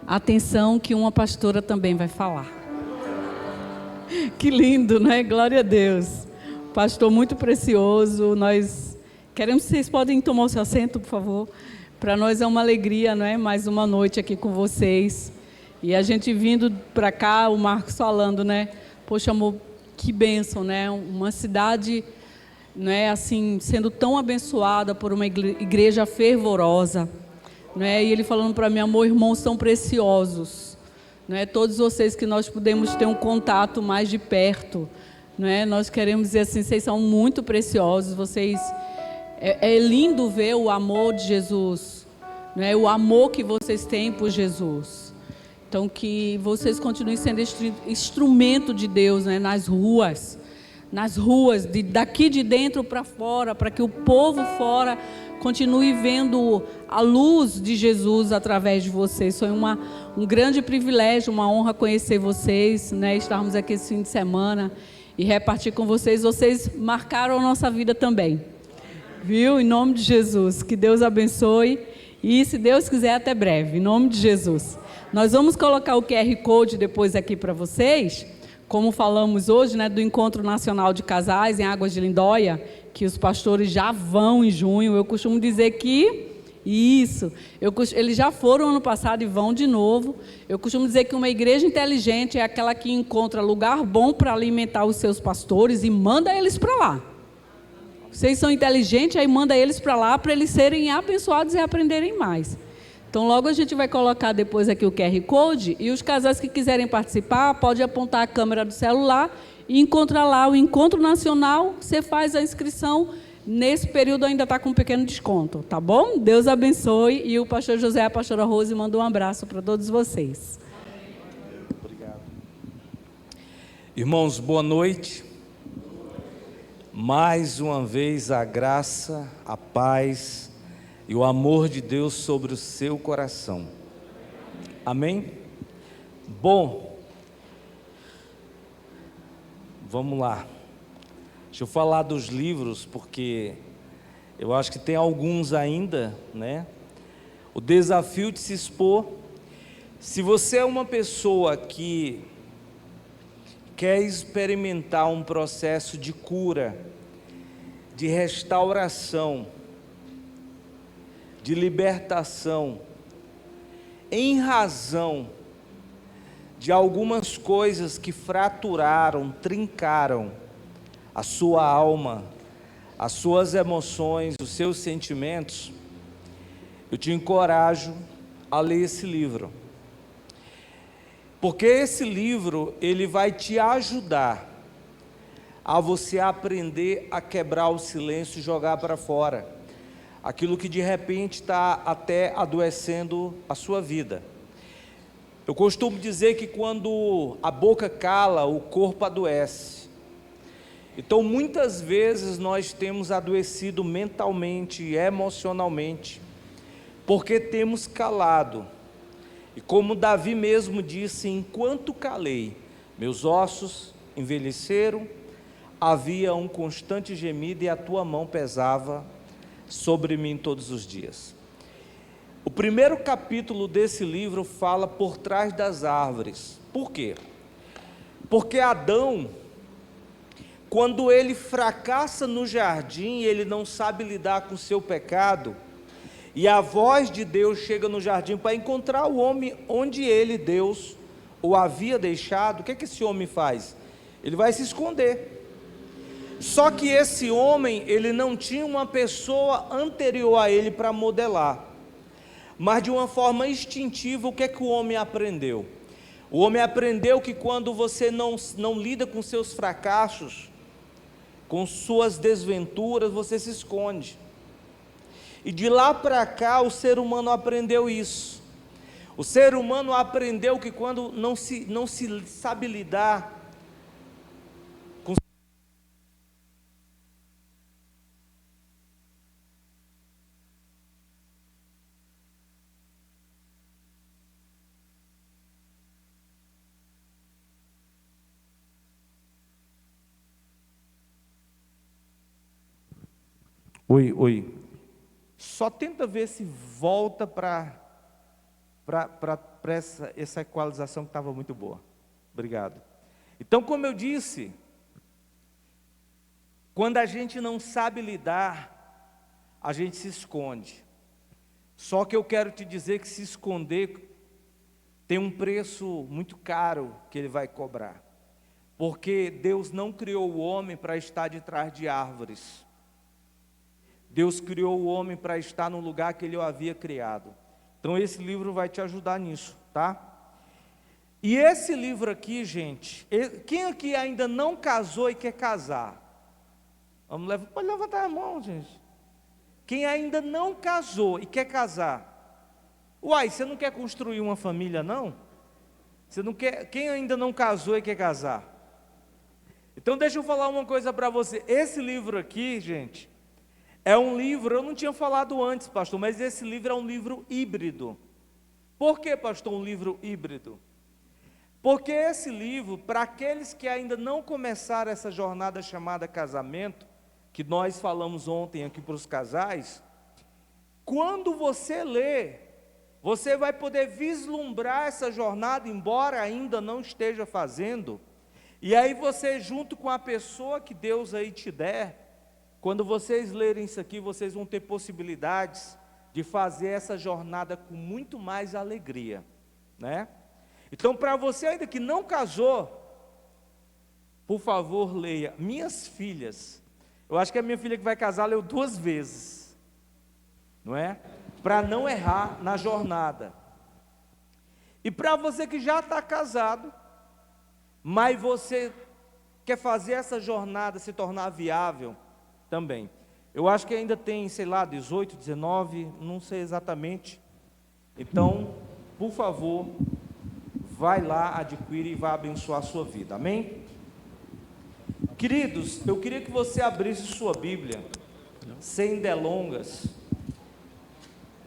Atenção que uma pastora também vai falar. Que lindo, né? Glória a Deus. Pastor muito precioso. Nós queremos, vocês podem tomar o seu assento, por favor. Para nós é uma alegria, não é? Mais uma noite aqui com vocês. E a gente vindo para cá, o Marcos falando, né? Poxa, amor, que bênção, né? Uma cidade, né? Assim, sendo tão abençoada por uma igreja fervorosa, né? E ele falando para mim, amor, irmãos tão preciosos, né? Todos vocês que nós podemos ter um contato mais de perto, né? Nós queremos dizer assim, vocês são muito preciosos, vocês... É lindo ver o amor de Jesus, né? O amor que vocês têm por Jesus. Então, que vocês continuem sendo instrumento de Deus, né? Nas ruas, daqui de dentro para fora, para que o povo fora continue vendo a luz de Jesus através de vocês. Foi um grande privilégio, uma honra conhecer vocês, né? Estarmos aqui esse fim de semana e repartir com vocês. Vocês marcaram a nossa vida também. Viu? Em nome de Jesus, que Deus abençoe e, se Deus quiser, até breve, em nome de Jesus. Nós vamos colocar o QR Code depois aqui para vocês, como falamos hoje, né, do Encontro Nacional de Casais em Águas de Lindóia, que os pastores já vão em junho. Eu costumo dizer que, eles já foram ano passado e vão de novo. Eu costumo dizer que uma igreja inteligente é aquela que encontra lugar bom para alimentar os seus pastores e manda eles para lá. Vocês são inteligentes, aí manda eles para lá para eles serem abençoados e aprenderem mais. Então, logo a gente vai colocar depois aqui o QR Code e os casais que quiserem participar, pode apontar a câmera do celular e encontrar lá o Encontro Nacional. Você faz a inscrição, nesse período ainda está com um pequeno desconto, tá bom? Deus abençoe e o pastor José e a pastora Rose mandam um abraço para todos vocês. Obrigado. Irmãos, boa noite. Mais uma vez a graça, a paz e o amor de Deus sobre o seu coração. Amém? Bom, vamos lá. Deixa eu falar dos livros, porque eu acho que tem alguns ainda, né? O desafio de se expor. Se você é uma pessoa que quer experimentar um processo de cura, de restauração, de libertação, em razão de algumas coisas que fraturaram, trincaram a sua alma, as suas emoções, os seus sentimentos, eu te encorajo a ler esse livro. Porque esse livro, ele vai te ajudar a você aprender a quebrar o silêncio e jogar para fora aquilo que de repente está até adoecendo a sua vida. Eu costumo dizer que quando a boca cala, o corpo adoece. Então, muitas vezes nós temos adoecido mentalmente e emocionalmente, porque temos calado. E como Davi mesmo disse, enquanto calei, meus ossos envelheceram, havia um constante gemido e a tua mão pesava sobre mim todos os dias. O primeiro capítulo desse livro fala por trás das árvores. Por quê? Porque Adão, quando ele fracassa no jardim, ele não sabe lidar com o seu pecado, e a voz de Deus chega no jardim para encontrar o homem onde ele, Deus, o havia deixado. O que esse homem faz? Ele vai se esconder. Só que esse homem, ele não tinha uma pessoa anterior a ele para modelar. Mas de uma forma instintiva, o que o homem aprendeu? O homem aprendeu que quando você não lida com seus fracassos, com suas desventuras, você se esconde. E de lá para cá o ser humano aprendeu isso. O ser humano aprendeu que quando não se sabe lidar com... Oi. Só tenta ver se volta para... para essa equalização que estava muito boa. Obrigado. Então, como eu disse, quando a gente não sabe lidar, a gente se esconde. Só que eu quero te dizer que se esconder tem um preço muito caro que ele vai cobrar. Porque Deus não criou o homem para estar de trás de árvores. Deus criou o homem para estar no lugar que Ele o havia criado. Então esse livro vai te ajudar nisso, tá? E esse livro aqui, gente, quem aqui ainda não casou e quer casar? Pode levantar a mão, gente. Quem ainda não casou e quer casar? Uai, você não quer construir uma família, não? Você não quer? Quem ainda não casou e quer casar? Então deixa eu falar uma coisa para você. Esse livro aqui, gente, é um livro, eu não tinha falado antes, pastor, mas esse livro é um livro híbrido. Por que, pastor, um livro híbrido? Porque esse livro, para aqueles que ainda não começaram essa jornada chamada casamento, que nós falamos ontem aqui para os casais, quando você lê, você vai poder vislumbrar essa jornada, embora ainda não esteja fazendo, e aí você, junto com a pessoa que Deus aí te der, quando vocês lerem isso aqui, vocês vão ter possibilidades de fazer essa jornada com muito mais alegria, né? Então, para você ainda que não casou, por favor, leia. Minhas filhas, eu acho que a minha filha que vai casar leu 2 vezes, não é? Para não errar na jornada. E para você que já está casado, mas você quer fazer essa jornada se tornar viável também. Eu acho que ainda tem, sei lá, 18, 19, não sei exatamente. Então, por favor, vai lá, adquire e vai abençoar a sua vida, amém? Queridos, eu queria que você abrisse sua Bíblia, sem delongas,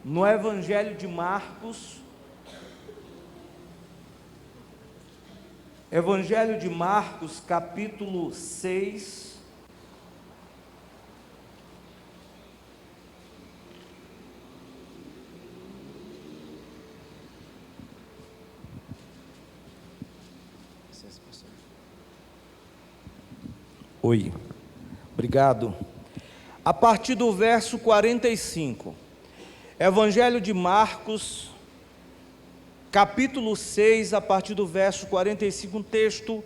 no Evangelho de Marcos, capítulo 6, Oi, obrigado. A partir do verso 45, Evangelho de Marcos, capítulo 6, a partir do verso 45, um texto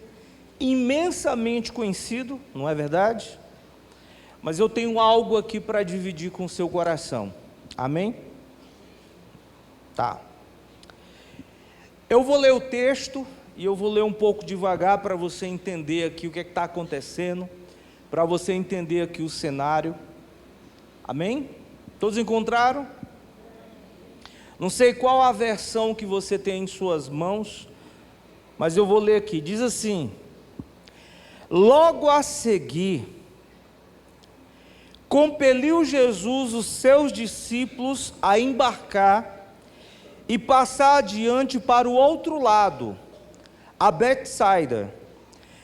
imensamente conhecido, não é verdade? Mas eu tenho algo aqui para dividir com o seu coração, amém? Tá. Eu vou ler o texto, e eu vou ler um pouco devagar para você entender aqui o que está acontecendo, para você entender aqui o cenário, amém? Todos encontraram? Não sei qual a versão que você tem em suas mãos, mas eu vou ler aqui, diz assim: logo a seguir, compeliu Jesus os seus discípulos a embarcar e passar adiante para o outro lado, a Betsaida,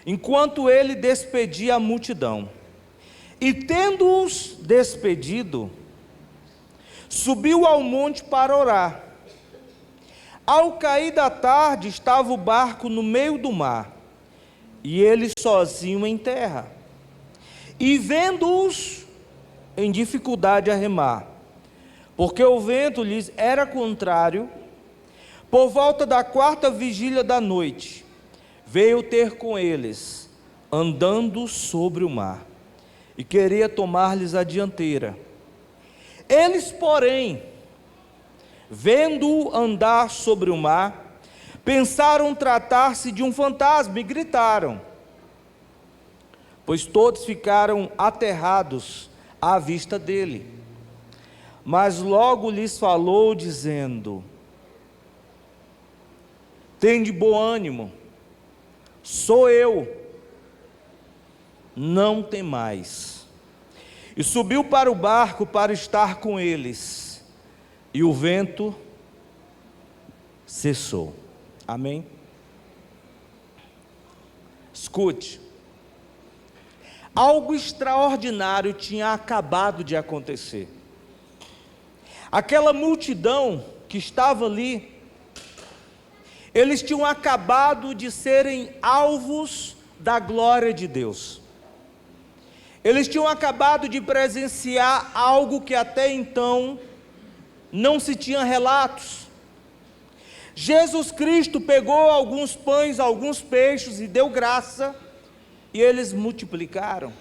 enquanto ele despedia a multidão. E tendo-os despedido, subiu ao monte para orar. Ao cair da tarde, estava o barco no meio do mar, e ele sozinho em terra. E vendo-os em dificuldade a remar, porque o vento lhes era contrário, por volta da 4ª vigília da noite, veio ter com eles, andando sobre o mar, e queria tomar-lhes a dianteira. Eles, porém, vendo-o andar sobre o mar, pensaram tratar-se de um fantasma e gritaram, pois todos ficaram aterrados à vista dele. Mas logo lhes falou, dizendo: tende bom ânimo, sou eu, não temais. E subiu para o barco para estar com eles, e o vento cessou. Amém? Escute, algo extraordinário tinha acabado de acontecer. Aquela multidão que estava ali Eles tinham acabado de serem alvos da glória de Deus. Eles tinham acabado de presenciar algo que até então não se tinha relatos. Jesus Cristo pegou alguns pães, alguns peixes e deu graça, e eles multiplicaram.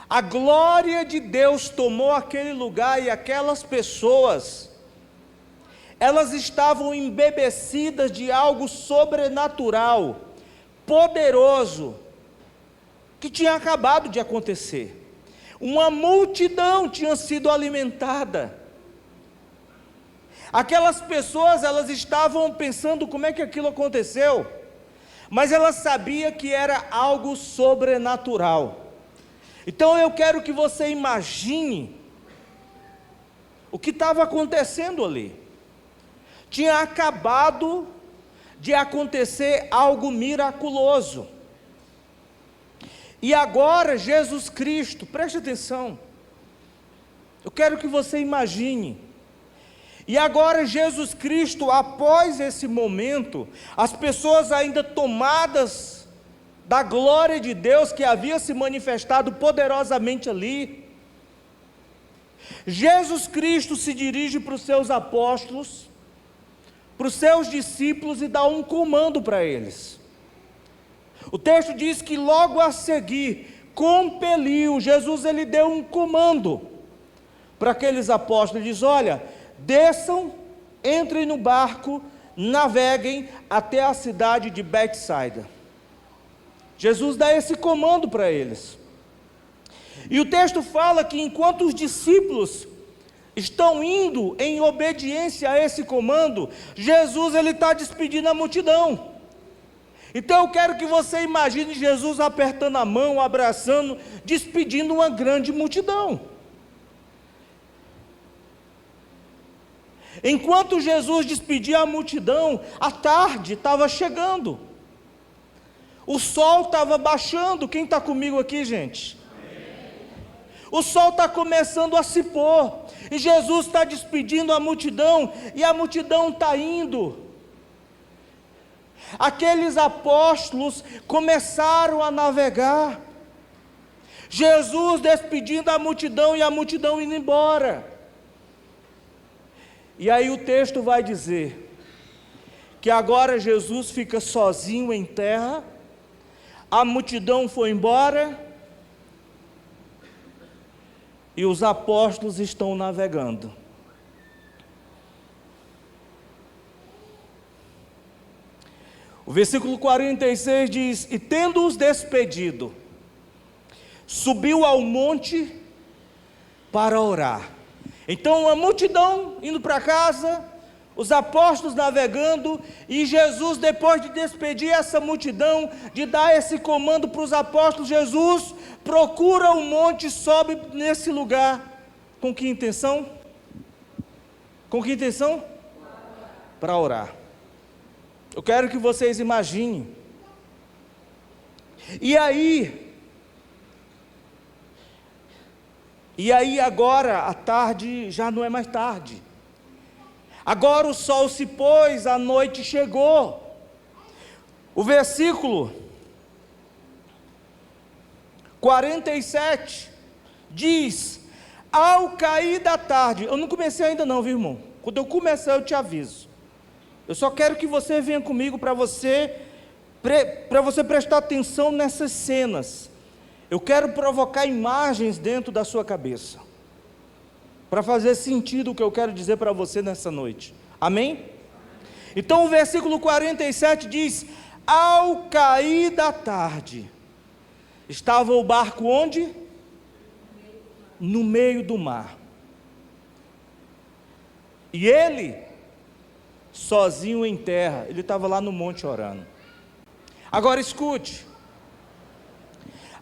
A glória de Deus tomou aquele lugar, e aquelas pessoas, elas estavam embebecidas de algo sobrenatural, poderoso, que tinha acabado de acontecer. Uma multidão tinha sido alimentada. Aquelas pessoas, elas estavam pensando como é que aquilo aconteceu, mas elas sabiam que era algo sobrenatural. Então eu quero que você imagine o que estava acontecendo ali. Tinha acabado de acontecer algo miraculoso. E agora Jesus Cristo, preste atenção, eu quero que você imagine. E agora Jesus Cristo, após esse momento, as pessoas ainda tomadas da glória de Deus que havia se manifestado poderosamente ali, Jesus Cristo se dirige para os seus apóstolos, para os seus discípulos e dá um comando para eles. O texto diz que logo a seguir, compeliu, Jesus ele deu um comando para aqueles apóstolos, ele diz: olha, desçam, entrem no barco, naveguem até a cidade de Betsaida. Jesus dá esse comando para eles. E o texto fala que enquanto os discípulos estão indo em obediência a esse comando, Jesus ele está despedindo a multidão. Então eu quero que você imagine Jesus apertando a mão, abraçando, despedindo uma grande multidão. Enquanto Jesus despedia a multidão, a tarde estava chegando, o sol estava baixando. Quem está comigo aqui, gente? O sol está começando a se pôr, e Jesus está despedindo a multidão, e a multidão está indo. Aqueles apóstolos começaram a navegar, Jesus despedindo a multidão e a multidão indo embora. E aí o texto vai dizer que agora Jesus fica sozinho em terra, a multidão foi embora e os apóstolos estão navegando. O versículo 46 diz: e tendo-os despedido, subiu ao monte para orar. Então a multidão indo para casa, os apóstolos navegando, e Jesus, depois de despedir essa multidão, de dar esse comando para os apóstolos, Jesus procura o monte, sobe nesse lugar, com que intenção? Com que intenção? Para orar. Eu quero que vocês imaginem. E aí agora a tarde já não é mais tarde. Agora o sol se pôs, a noite chegou. O versículo 47 diz: ao cair da tarde. Eu não comecei ainda não, viu, irmão? Quando eu começar eu te aviso. Eu só quero que você venha comigo para você prestar atenção nessas cenas. Eu quero provocar imagens dentro da sua cabeça, para fazer sentido o que eu quero dizer para você nessa noite. Amém? Então o versículo 47 diz: ao cair da tarde, estava o barco onde? No meio do mar. E ele, sozinho em terra, ele estava lá no monte orando. Agora escute,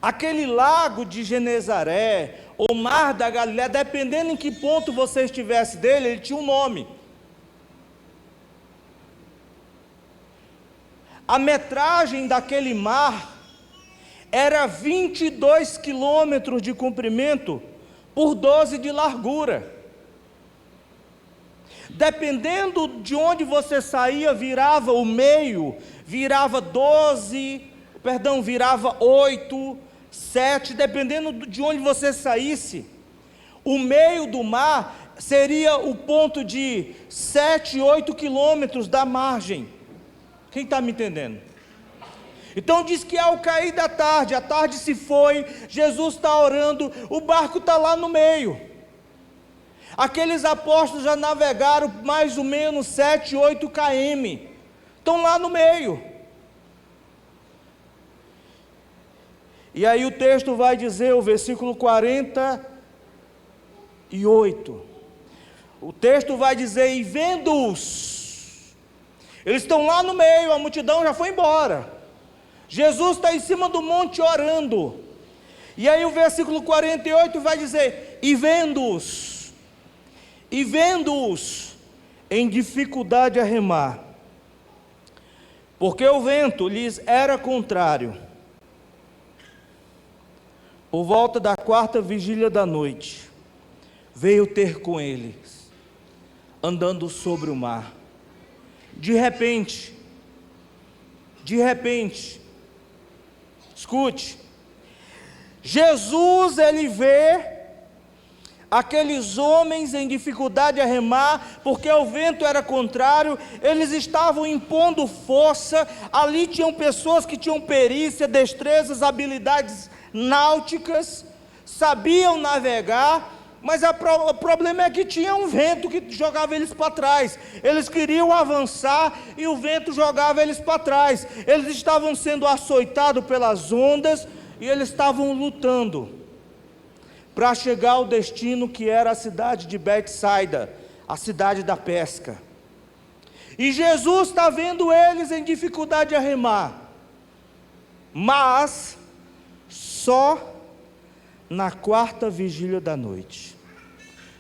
aquele lago de Genezaré, ou mar da Galileia, dependendo em que ponto você estivesse dele, ele tinha um nome. A metragem daquele mar era 22 quilômetros de comprimento por 12 de largura. Dependendo de onde você saía, virava o meio, virava 8, 7, dependendo de onde você saísse. O meio do mar seria o ponto de 7, 8 quilômetros da margem. Quem está me entendendo? Então diz que ao cair da tarde, a tarde se foi, Jesus está orando, o barco está lá no meio. Aqueles apóstolos já navegaram mais ou menos 7, 8 km, estão lá no meio. E aí o texto vai dizer, o versículo 48, o texto vai dizer, e vendo-os, eles estão lá no meio, a multidão já foi embora, Jesus está em cima do monte orando, e aí o versículo 48 vai dizer, e vendo-os em dificuldade a remar, porque o vento lhes era contrário, por volta da 4ª vigília da noite, veio ter com eles, andando sobre o mar. De repente, escute, Jesus, ele vê aqueles homens em dificuldade a remar, porque o vento era contrário, eles estavam impondo força, ali tinham pessoas que tinham perícia, destrezas, habilidades náuticas, sabiam navegar, mas o problema é que tinha um vento que jogava eles para trás, eles queriam avançar e o vento jogava eles para trás, eles estavam sendo açoitados pelas ondas e eles estavam lutando para chegar ao destino que era a cidade de Betsaida, a cidade da pesca. E Jesus está vendo eles em dificuldade a remar, mas só na 4ª vigília da noite,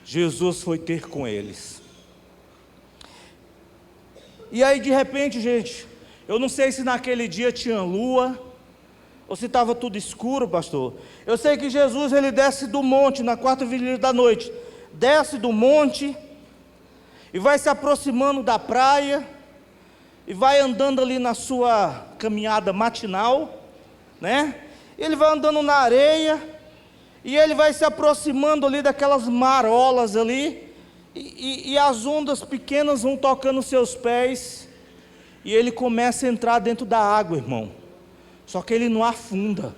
Jesus foi ter com eles. E aí de repente, gente, eu não sei se naquele dia tinha lua, ou se estava tudo escuro, pastor. Eu sei que Jesus, ele desce do monte, na 4ª vigília da noite, desce do monte, e vai se aproximando da praia, e vai andando ali na sua caminhada matinal, né? Ele vai andando na areia, e ele vai se aproximando ali daquelas marolas ali, e as ondas pequenas vão tocando seus pés, e ele começa a entrar dentro da água, irmão. Só que ele não afunda.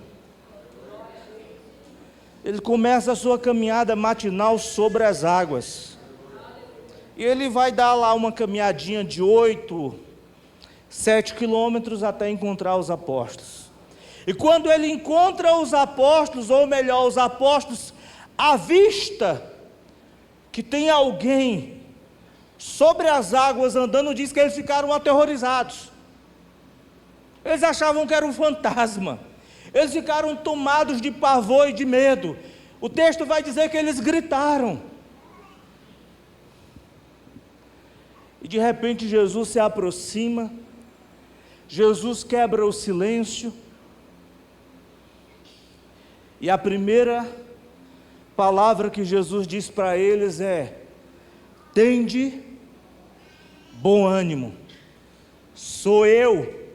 Ele começa a sua caminhada matinal sobre as águas. E ele vai dar lá uma caminhadinha de 8, 7 quilômetros até encontrar os apóstolos. E quando ele encontra os apóstolos, ou melhor, os apóstolos avista que tem alguém sobre as águas andando, diz que eles ficaram aterrorizados. Eles achavam que era um fantasma, eles ficaram tomados de pavor e de medo. O texto vai dizer que eles gritaram, e de repente Jesus se aproxima, Jesus quebra o silêncio, e a primeira palavra que Jesus diz para eles é: tende bom ânimo, sou eu,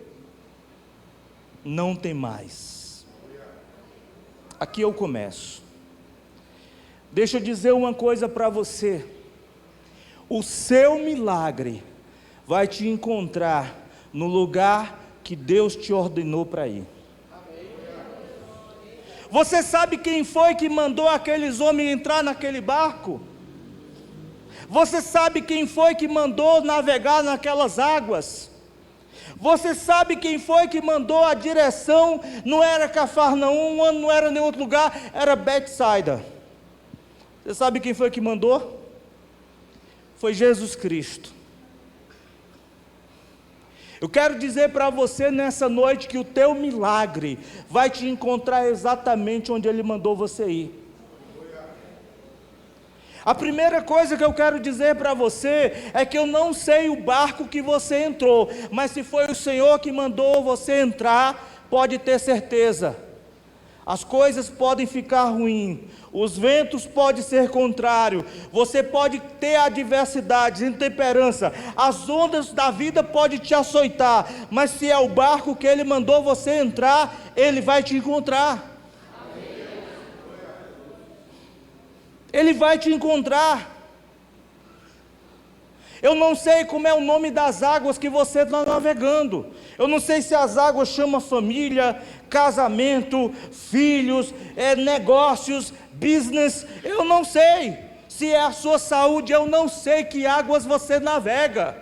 não tem mais. Aqui eu começo. Deixa eu dizer uma coisa para você: o seu milagre vai te encontrar no lugar que Deus te ordenou para ir. Você sabe quem foi que mandou aqueles homens entrar naquele barco? Você sabe quem foi que mandou navegar naquelas águas? Você sabe quem foi que mandou a direção? Não era Cafarnaum, não era nenhum outro lugar, era Betsaida. Você sabe quem foi que mandou? Foi Jesus Cristo. Eu quero dizer para você nessa noite que o teu milagre vai te encontrar exatamente onde Ele mandou você ir. A primeira coisa que eu quero dizer para você é que eu não sei o barco que você entrou, mas se foi o Senhor que mandou você entrar, pode ter certeza, As coisas podem ficar ruins, os ventos podem ser contrários, você pode ter adversidades, intemperança, as ondas da vida podem te açoitar, mas se é o barco que Ele mandou você entrar, Ele vai te encontrar. Ele vai te encontrar. Eu não sei como é o nome das águas que você está navegando. Eu não sei se as águas chamam família, casamento, filhos, negócios, business. Eu não sei. Se é a sua saúde, eu não sei que águas você navega.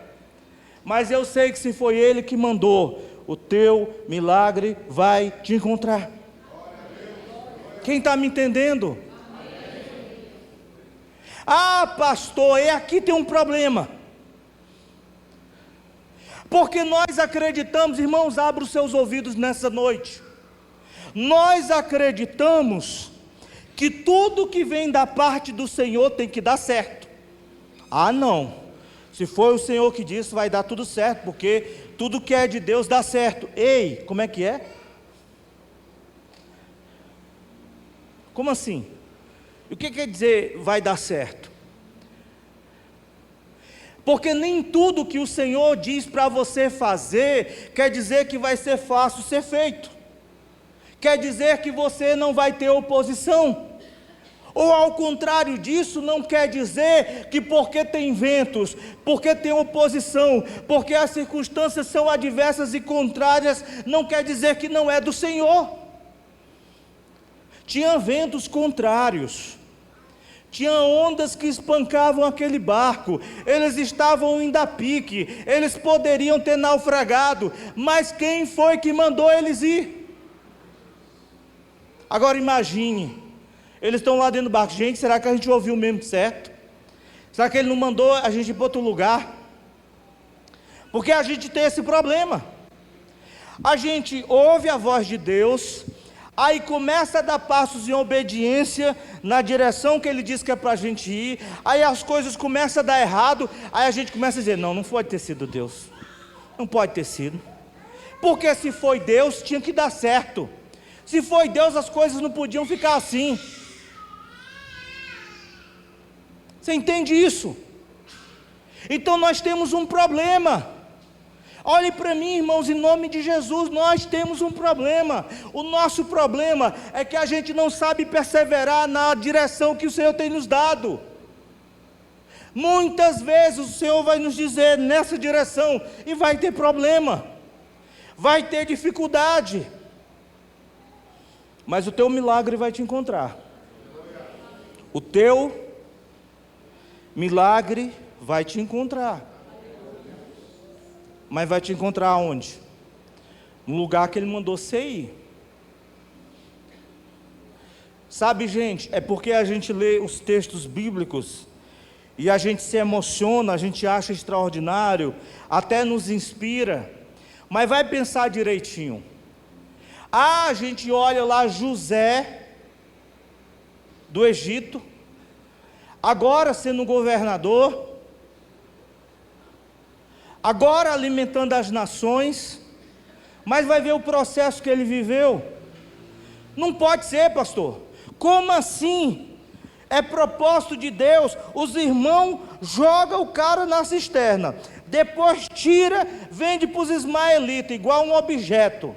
Mas eu sei que se foi Ele que mandou, o teu milagre vai te encontrar. Quem está me entendendo? Ah, pastor, aqui tem um problema. Porque nós acreditamos, irmãos, abra os seus ouvidos nessa noite. Nós acreditamos que tudo que vem da parte do Senhor tem que dar certo. Ah, não. Se foi o Senhor que disse, vai dar tudo certo, porque tudo que é de Deus dá certo. Ei, como é que é? Como assim? E o que quer dizer vai dar certo? Porque nem tudo que o Senhor diz para você fazer, quer dizer que vai ser fácil ser feito. Quer dizer que você não vai ter oposição. Ou ao contrário disso, não quer dizer que porque tem ventos, porque tem oposição, porque as circunstâncias são adversas e contrárias, não quer dizer que não é do Senhor. Tinha ventos contrários. Tinha ondas que espancavam aquele barco, eles estavam indo a pique, eles poderiam ter naufragado, mas quem foi que mandou eles ir? Agora imagine, eles estão lá dentro do barco, gente, será que a gente ouviu mesmo certo? Será que Ele não mandou a gente ir para outro lugar? Porque a gente tem esse problema, a gente ouve a voz de Deus, aí começa a dar passos em obediência na direção que Ele diz que é para a gente ir, aí as coisas começam a dar errado, aí a gente começa a dizer, não pode ter sido Deus, não pode ter sido, porque se foi Deus, tinha que dar certo, se foi Deus, as coisas não podiam ficar assim. Você entende isso? Então nós temos um problema. Olhe para mim, irmãos, em nome de Jesus, nós temos um problema. O nosso problema é que a gente não sabe perseverar na direção que o Senhor tem nos dado. Muitas vezes o Senhor vai nos dizer nessa direção e vai ter problema, vai ter dificuldade, mas o teu milagre vai te encontrar. O teu milagre vai te encontrar. Mas vai te encontrar onde? No lugar que Ele mandou você ir. Sabe, gente, é porque a gente lê os textos bíblicos e a gente se emociona, a gente acha extraordinário, até nos inspira, mas vai pensar direitinho. Ah, a gente olha lá José do Egito, agora sendo governador, agora alimentando as nações, mas vai ver o processo que ele viveu. Não pode ser, pastor. Como assim? É propósito de Deus. Os irmãos jogam o cara na cisterna, depois tira, vende para os ismaelitas, igual um objeto.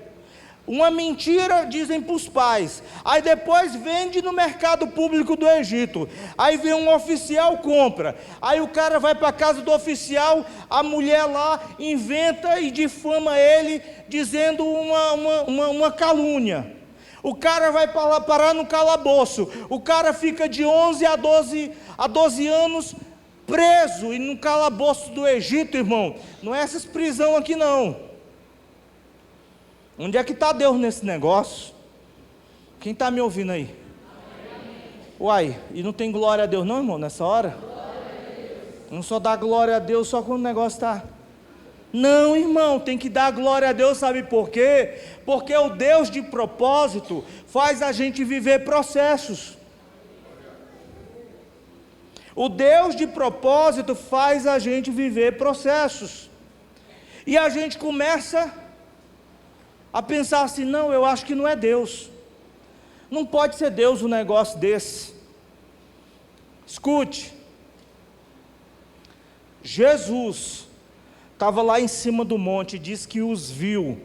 Uma mentira, dizem para os pais, aí depois vende no mercado público do Egito, aí vem um oficial, compra, aí o cara vai para a casa do oficial, a mulher lá inventa e difama ele, dizendo uma calúnia, o cara vai parar no calabouço, o cara fica de 11 a 12 anos preso, e no calabouço do Egito, irmão, não é essas prisão aqui não. Onde é que está Deus nesse negócio? Quem está me ouvindo aí? Uai, e não tem glória a Deus não, irmão, nessa hora? Não só dá glória a Deus só quando o negócio está... Não, irmão, tem que dar glória a Deus, sabe por quê? Porque o Deus de propósito faz a gente viver processos. O Deus de propósito faz a gente viver processos. E a gente começa a pensar assim, não, eu acho que não é Deus. Não pode ser Deus um negócio desse. Escute, Jesus estava lá em cima do monte e diz que os viu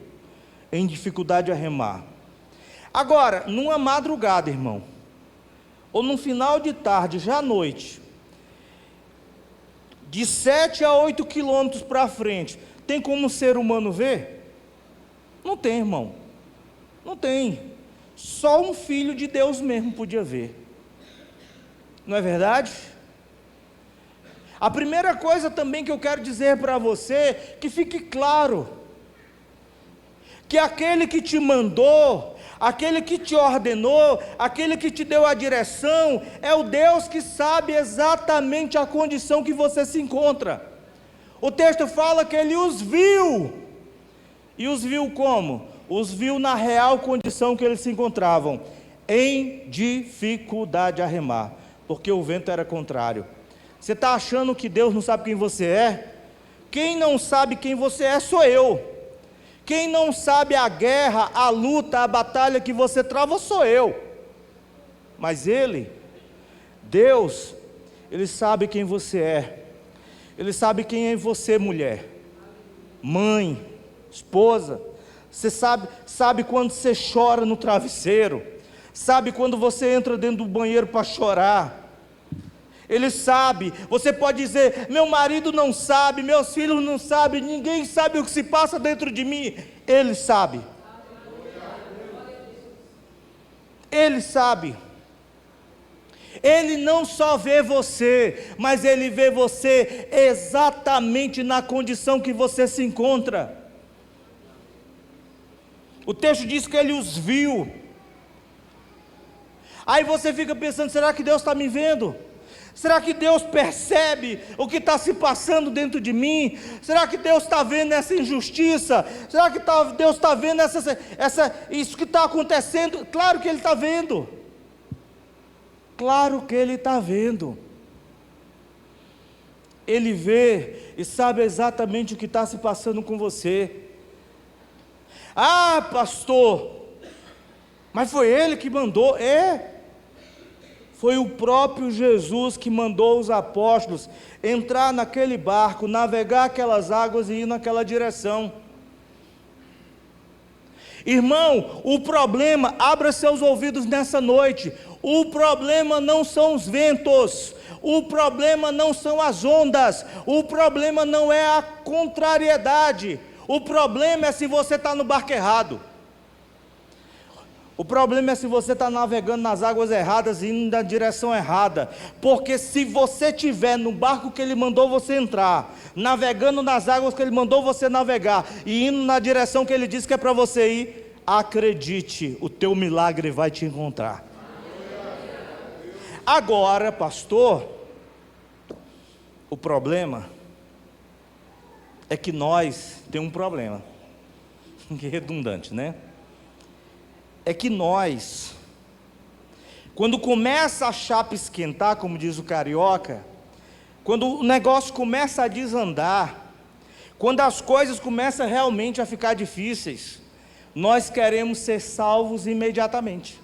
em dificuldade de remar. Agora, numa madrugada, irmão, ou num final de tarde, já à noite, de 7 a 8 quilômetros para frente, tem como um ser humano ver? Não tem, irmão, não tem. Só um filho de Deus mesmo podia ver. Não é verdade? A primeira coisa também que eu quero dizer para você, que fique claro, que aquele que te mandou, aquele que te ordenou, aquele que te deu a direção, é o Deus que sabe exatamente a condição que você se encontra. O texto fala que ele os viu, e os viu como? Os viu na real condição que eles se encontravam, em dificuldade a remar, porque o vento era contrário. Você está achando que Deus não sabe quem você é? Quem não sabe quem você é sou eu. Quem não sabe a guerra, a luta, a batalha que você trava sou eu. Mas Ele, Deus, Ele sabe quem você é. Ele sabe quem é você, mulher, mãe, esposa. Você sabe quando você chora no travesseiro, sabe quando você entra dentro do banheiro para chorar. Ele sabe. Você pode dizer: meu marido não sabe, meus filhos não sabem, ninguém sabe o que se passa dentro de mim. Ele sabe. Ele sabe. Ele não só vê você, mas Ele vê você exatamente na condição que você se encontra. O texto diz que Ele os viu. Aí você fica pensando: será que Deus está me vendo? Será que Deus percebe o que está se passando dentro de mim? Será que Deus está vendo essa injustiça? Será que Deus está vendo isso que está acontecendo? Claro que Ele está vendo. Claro que Ele está vendo. Ele vê e sabe exatamente o que está se passando com você. Ah, pastor, mas foi Ele que mandou. Foi o próprio Jesus que mandou os apóstolos entrar naquele barco, navegar aquelas águas e ir naquela direção. Irmão, o problema, abra seus ouvidos nessa noite, o problema não são os ventos, o problema não são as ondas, o problema não é a contrariedade, o problema é se você está no barco errado. O problema é se você está navegando nas águas erradas e indo na direção errada, porque se você estiver no barco que Ele mandou você entrar, navegando nas águas que Ele mandou você navegar, e indo na direção que Ele disse que é para você ir, acredite, o teu milagre vai te encontrar. Agora, pastor, o problema é que nós temos um problema, que é redundante, né? É que nós, quando começa a chapa esquentar, como diz o carioca, quando o negócio começa a desandar, quando as coisas começam realmente a ficar difíceis, nós queremos ser salvos imediatamente.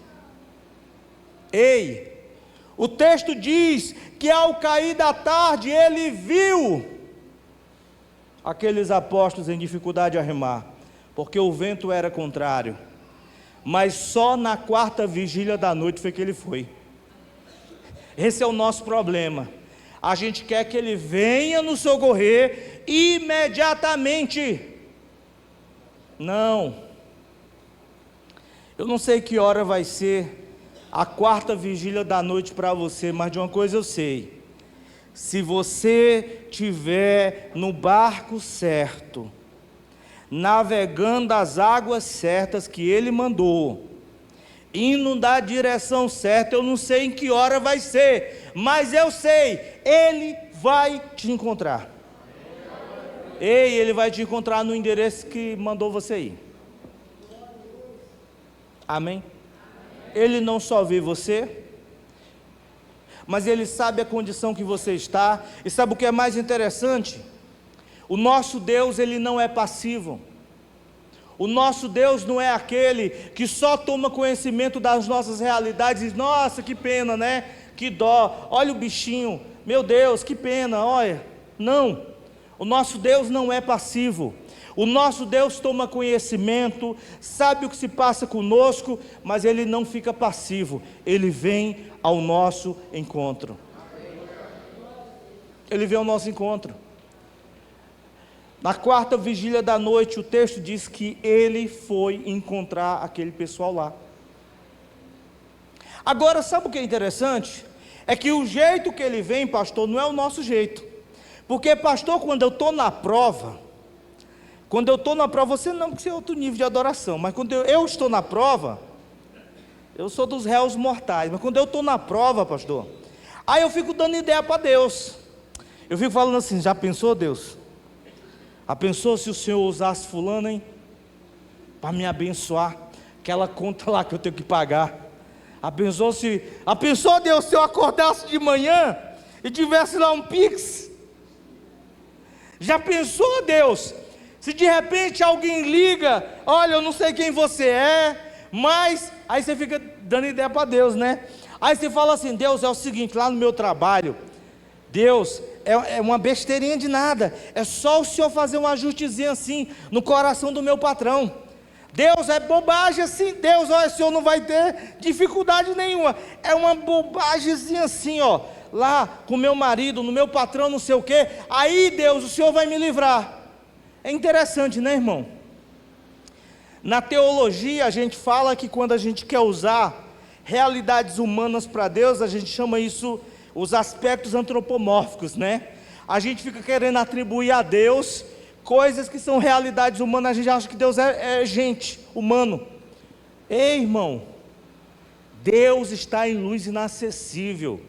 Ei, o texto diz que ao cair da tarde, Ele viu aqueles apóstolos em dificuldade a remar, porque o vento era contrário. Mas só na quarta vigília da noite foi que Ele foi. Esse é o nosso problema. A gente quer que Ele venha nos socorrer imediatamente. Não. Eu não sei que hora vai ser a quarta vigília da noite para você, mas de uma coisa eu sei: se você estiver no barco certo, navegando as águas certas que Ele mandou, indo na direção certa, eu não sei em que hora vai ser, mas eu sei, Ele vai te encontrar. Ei, Ele vai te encontrar no endereço que mandou você ir. Amém? Ele não só vê você, mas Ele sabe a condição que você está. E sabe o que é mais interessante? O nosso Deus, Ele não é passivo. O nosso Deus não é aquele que só toma conhecimento das nossas realidades e diz, nossa, que pena, né? Que dó, olha o bichinho, meu Deus, que pena, olha. Não, o nosso Deus não é passivo. O nosso Deus toma conhecimento, sabe o que se passa conosco, mas Ele não fica passivo, Ele vem ao nosso encontro. Ele vem ao nosso encontro. Na quarta vigília da noite, o texto diz que Ele foi encontrar aquele pessoal lá. Agora, sabe o que é interessante? É que o jeito que Ele vem, pastor, não é o nosso jeito. Porque, pastor, quando eu estou na prova, você não, porque você é outro nível de adoração, mas quando eu estou na prova, eu sou dos réus mortais, mas quando eu estou na prova, pastor, aí eu fico dando ideia para Deus, eu fico falando assim, já pensou, Deus? Já pensou se o Senhor usasse fulano, hein? Para me abençoar, aquela conta lá que eu tenho que pagar. Já pensou, Deus, se eu acordasse de manhã e tivesse lá um Pix? Já pensou, Deus? Se de repente alguém liga, olha, eu não sei quem você é, mas aí você fica dando ideia para Deus, né? Aí você fala assim, Deus, é o seguinte, lá no meu trabalho, Deus, é uma besteirinha de nada, é só o Senhor fazer um ajustezinho assim, no coração do meu patrão. Deus, é bobagem assim, Deus, olha, o Senhor não vai ter dificuldade nenhuma, é uma bobagemzinha assim, ó, lá com meu marido, no meu patrão, não sei o quê, aí Deus, o Senhor vai me livrar. É interessante, né, irmão? Na teologia a gente fala que quando a gente quer usar realidades humanas para Deus, a gente chama isso os aspectos antropomórficos, né? A gente fica querendo atribuir a Deus coisas que são realidades humanas, a gente acha que Deus é gente, humano. Ei, irmão, Deus está em luz inacessível.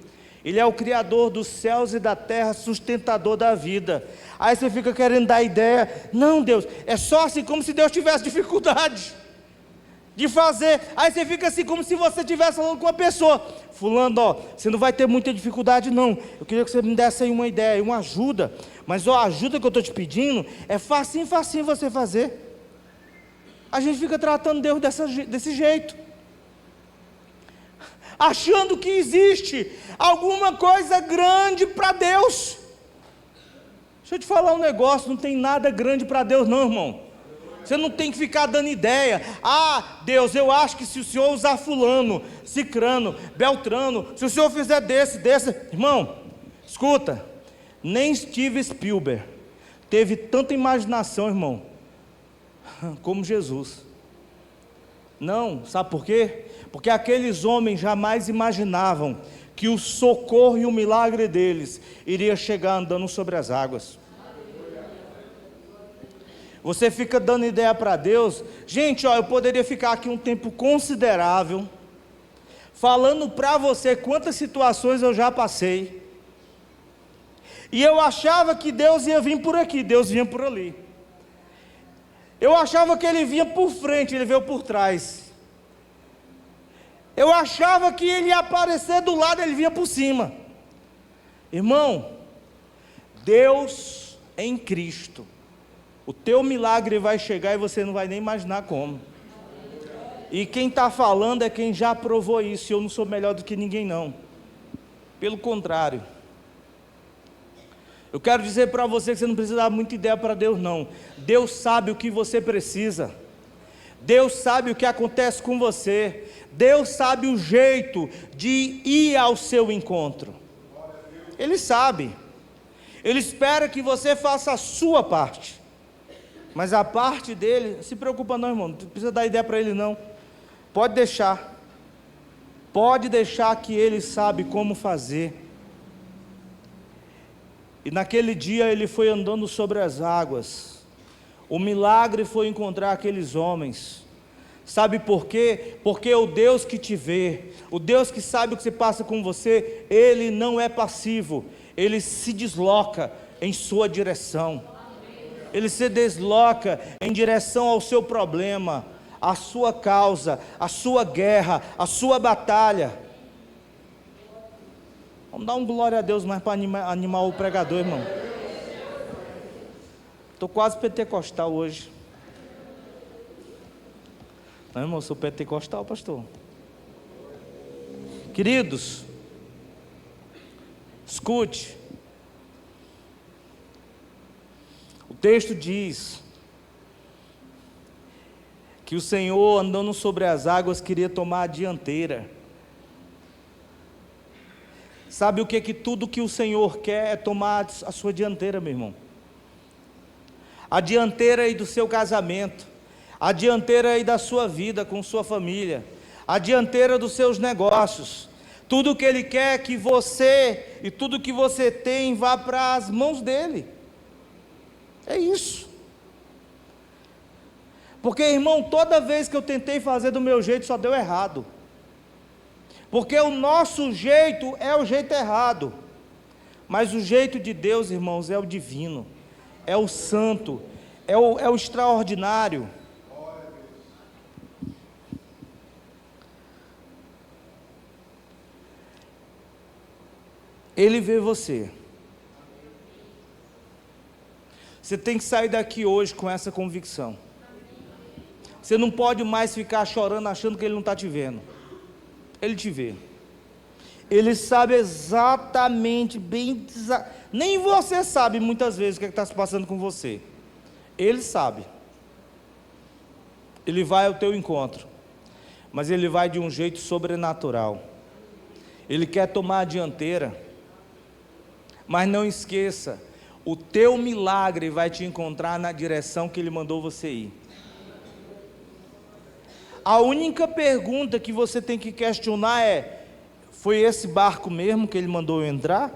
Ele é o Criador dos céus e da terra, sustentador da vida. Aí você fica querendo dar ideia, não, Deus, é só assim como se Deus tivesse dificuldade de fazer. Aí você fica assim como se você estivesse falando com uma pessoa, fulano, ó, você não vai ter muita dificuldade não, eu queria que você me desse aí uma ideia, uma ajuda, mas ó, a ajuda que eu estou te pedindo, é facinho você fazer. A gente fica tratando Deus desse jeito, achando que existe alguma coisa grande para Deus. Deixa eu te falar um negócio, não tem nada grande para Deus não, irmão. Você não tem que ficar dando ideia, ah, Deus, eu acho que se o Senhor usar fulano, cicrano, beltrano, se o Senhor fizer desse, irmão, escuta, nem Steven Spielberg teve tanta imaginação, irmão, como Jesus. Não, sabe por quê? Porque aqueles homens jamais imaginavam que o socorro e o milagre deles iria chegar andando sobre as águas. Você fica dando ideia para Deus. Gente, ó, eu poderia ficar aqui um tempo considerável falando para você quantas situações eu já passei. E eu achava que Deus ia vir por aqui, Deus vinha por ali. Eu achava que Ele vinha por frente, Ele veio por trás. Eu achava que Ele ia aparecer do lado, Ele vinha por cima. Irmão, Deus em Cristo, o teu milagre vai chegar e você não vai nem imaginar como. E quem está falando é quem já provou isso, e eu não sou melhor do que ninguém não. Pelo contrário. Eu quero dizer para você que você não precisa dar muita ideia para Deus não. Deus sabe o que você precisa. Deus sabe o que acontece com você. Deus sabe o jeito de ir ao seu encontro. Ele sabe. Ele espera que você faça a sua parte. Mas a parte dele, não se preocupa não, irmão, não precisa dar ideia para ele não. Pode deixar. Pode deixar que ele sabe como fazer. E naquele dia ele foi andando sobre as águas. O milagre foi encontrar aqueles homens. Sabe por quê? Porque o Deus que te vê, o Deus que sabe o que se passa com você, Ele não é passivo, Ele se desloca em sua direção. Ele se desloca em direção ao seu problema, à sua causa, à sua guerra, à sua batalha. Vamos dar um glória a Deus mais para animar o pregador, irmão. Estou quase pentecostal hoje. Não, irmão, eu sou pentecostal, pastor. Queridos, escute. O texto diz que o Senhor, andando sobre as águas, queria tomar a dianteira. Sabe o que tudo que o Senhor quer é tomar a sua dianteira, meu irmão. A dianteira aí do seu casamento, a dianteira aí da sua vida com sua família, a dianteira dos seus negócios. Tudo que Ele quer é que você e tudo que você tem vá para as mãos dEle. É isso. Porque, irmão, toda vez que eu tentei fazer do meu jeito, só deu errado. Porque o nosso jeito é o jeito errado. Mas o jeito de Deus, irmãos, é o divino, é o santo, é o extraordinário. Ele vê você. Você tem que sair daqui hoje com essa convicção. Você não pode mais ficar chorando achando que Ele não está te vendo. Ele te vê. Ele sabe exatamente, nem você sabe muitas vezes o que está se passando com você. Ele sabe. Ele vai ao teu encontro, mas Ele vai de um jeito sobrenatural. Ele quer tomar a dianteira, mas não esqueça, o teu milagre vai te encontrar na direção que Ele mandou você ir. A única pergunta que você tem que questionar é: foi esse barco mesmo que Ele mandou eu entrar?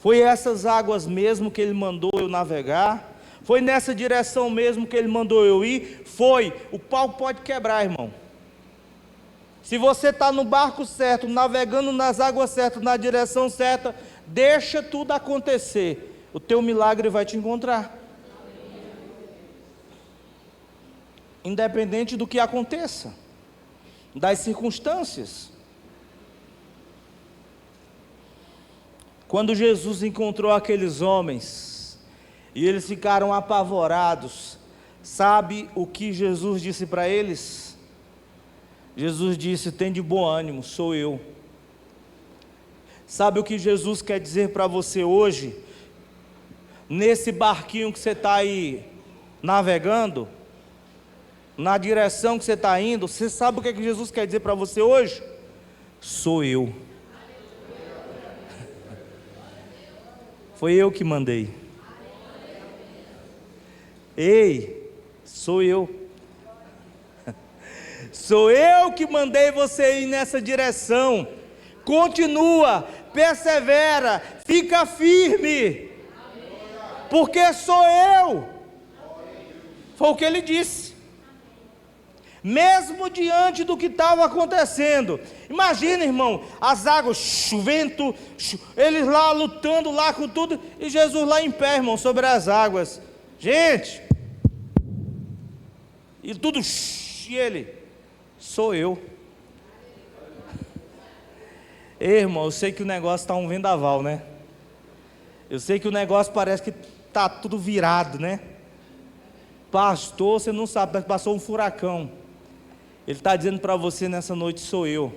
Foi essas águas mesmo que Ele mandou eu navegar? Foi nessa direção mesmo que Ele mandou eu ir? Foi. O pau pode quebrar, irmão. Se você está no barco certo, navegando nas águas certas, na direção certa, deixa tudo acontecer. O teu milagre vai te encontrar. Independente do que aconteça, das circunstâncias. Quando Jesus encontrou aqueles homens, e eles ficaram apavorados, sabe o que Jesus disse para eles? Jesus disse: tem de bom ânimo, sou eu. Sabe o que Jesus quer dizer para você hoje? Nesse barquinho que você está aí navegando, na direção que você está indo, você sabe o que Jesus quer dizer para você hoje? Sou eu. Foi eu que mandei. Ei, sou eu. Sou eu que mandei você ir nessa direção. Continua, persevera, fica firme. Porque sou eu. Foi o que ele disse. Mesmo diante do que estava acontecendo. Imagina, irmão, as águas, o vento, eles lá lutando lá com tudo, e Jesus lá em pé, irmão, sobre as águas. Gente, e tudo, e ele, sou eu. Ei, irmão, eu sei que o negócio está um vendaval, né? Eu sei que o negócio parece que está tudo virado, né? Pastor, você não sabe, parece que passou um furacão. Ele está dizendo para você nessa noite: sou eu.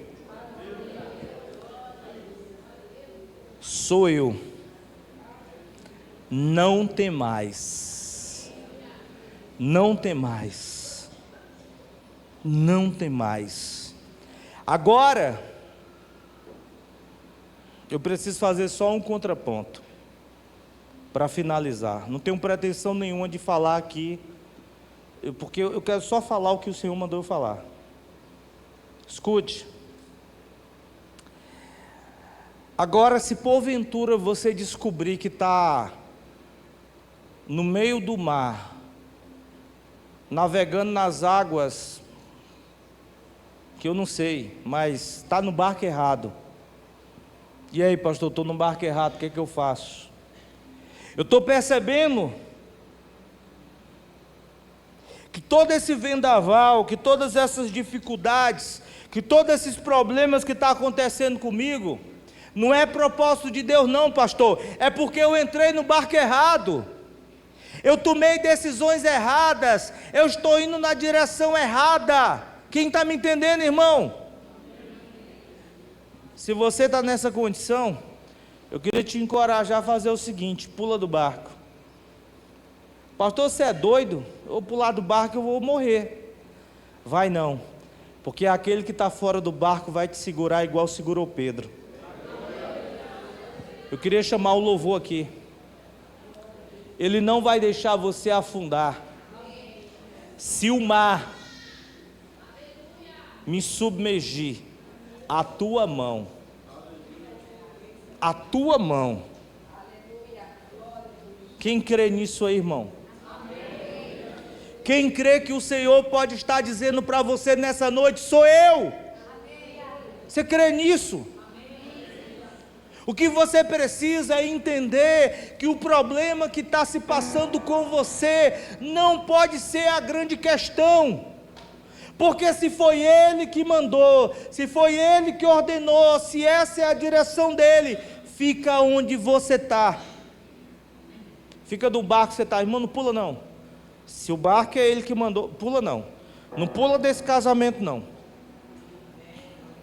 Sou eu. Não tem mais. Não tem mais. Não tem mais. Agora, eu preciso fazer só um contraponto para finalizar. Não tenho pretensão nenhuma de falar aqui, porque eu quero só falar o que o Senhor mandou eu falar. Escute. Agora, se porventura você descobrir que está no meio do mar, navegando nas águas, que eu não sei, mas está no barco errado. E aí, pastor, estou no barco errado, o que é que eu faço? Eu estou percebendo que todo esse vendaval, que todas essas dificuldades, que todos esses problemas que estão acontecendo comigo, não é propósito de Deus não, pastor, é porque eu entrei no barco errado, eu tomei decisões erradas, eu estou indo na direção errada. Quem está me entendendo, irmão? Se você está nessa condição, eu queria te encorajar a fazer o seguinte: pula do barco. Pastor, você é doido? Eu pular do barco eu vou morrer. Vai não, porque aquele que está fora do barco vai te segurar igual segurou Pedro. Eu queria chamar o louvor aqui. Ele não vai deixar você afundar. Se o mar me submergir, a tua mão, quem crê nisso aí, irmão? Quem crê que o Senhor pode estar dizendo para você nessa noite: sou eu. Você crê nisso? O que você precisa é entender que o problema que está se passando com você não pode ser a grande questão, porque se foi Ele que mandou, se foi Ele que ordenou, se essa é a direção dEle, fica onde você está, fica do barco que você está, irmão, não pula não. Se o barco é Ele que mandou, pula não, não pula desse casamento não,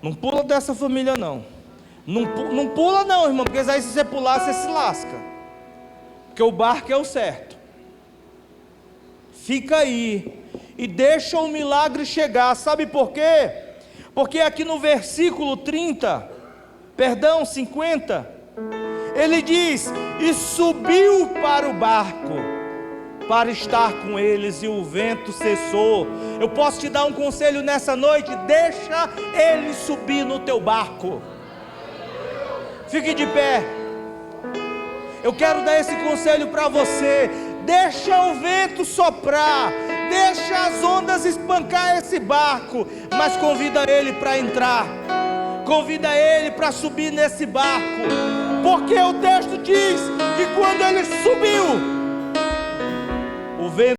não pula dessa família não. Não pula não, irmão, porque aí se você pular, você se lasca, porque o barco é o certo. Fica aí e deixa o milagre chegar. Sabe por quê? Porque aqui no versículo 50, ele diz: e subiu para o barco para estar com eles, e o vento cessou. Eu posso te dar um conselho nessa noite: deixa ele subir no teu barco. Fique de pé. Eu quero dar esse conselho para você. Deixa o vento soprar, deixa as ondas espancar esse barco, mas convida ele para entrar, convida ele para subir nesse barco, porque o texto diz que quando ele subiu, o vento